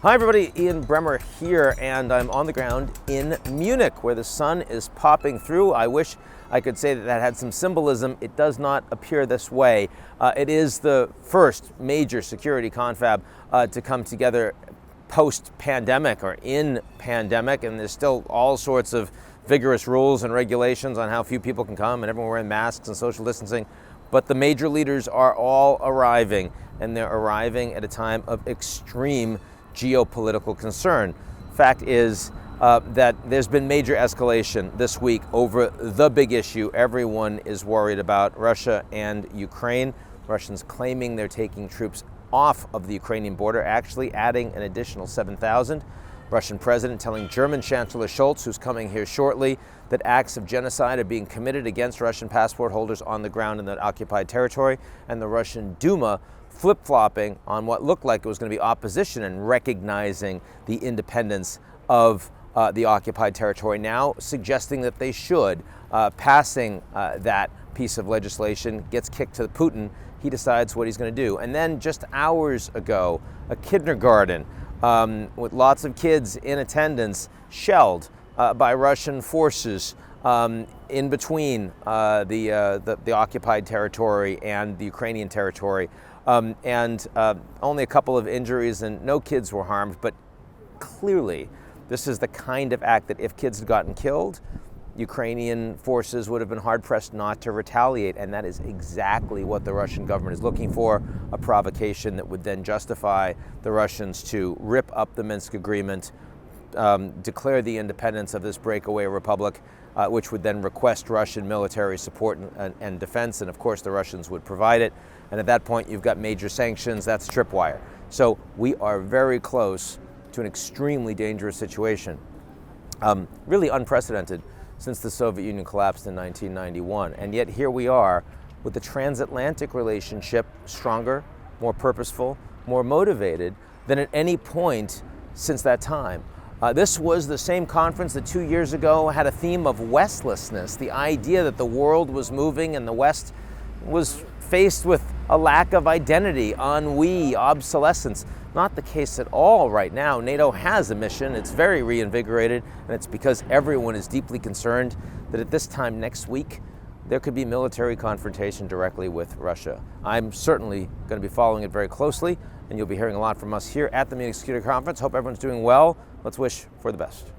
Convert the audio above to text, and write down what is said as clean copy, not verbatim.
Hi everybody, Ian Bremmer here, and I'm on the ground in Munich where the sun is popping through. I wish I could say that that had some symbolism. It does not appear this way. It is the first major security confab to come together post-pandemic or in pandemic, and there's still all sorts of vigorous rules and regulations on how few people can come and everyone wearing masks and social distancing. But the major leaders are all arriving, and they're arriving at a time of extreme geopolitical concern. Fact is that there's been major escalation this week over the big issue everyone is worried about, Russia and Ukraine. Russians claiming they're taking troops off of the Ukrainian border, actually adding an additional 7,000. Russian president telling German Chancellor Scholz, who's coming here shortly, that acts of genocide are being committed against Russian passport holders on the ground in that occupied territory, and the Russian Duma flip-flopping on what looked like it was going to be opposition and recognizing the independence of the occupied territory, now suggesting that they should. Passing that piece of legislation gets kicked to Putin. He decides what he's going to do. And then just hours ago, a kindergarten with lots of kids in attendance shelled by Russian forces in between the occupied territory and the Ukrainian territory. Only a couple of injuries and no kids were harmed, but clearly this is the kind of act that if kids had gotten killed, Ukrainian forces would have been hard-pressed not to retaliate, and that is exactly what the Russian government is looking for, a provocation that would then justify the Russians to rip up the Minsk agreement, declare the independence of this breakaway republic, which would then request Russian military support and defense, and of course the Russians would provide it. And at that point you've got major sanctions. That's tripwire. So we are very close to an extremely dangerous situation, really unprecedented since the Soviet Union collapsed in 1991. And yet here we are with the transatlantic relationship stronger, more purposeful, more motivated than at any point since that time. This was the same conference that 2 years ago had a theme of Westlessness, the idea that the world was moving and the West was faced with a lack of identity, ennui, obsolescence. Not the case at all right now. NATO has a mission. It's very reinvigorated, and it's because everyone is deeply concerned that at this time next week, there could be military confrontation directly with Russia. I'm certainly going to be following it very closely, and you'll be hearing a lot from us here at the Munich Security Conference. Hope everyone's doing well. Let's wish for the best.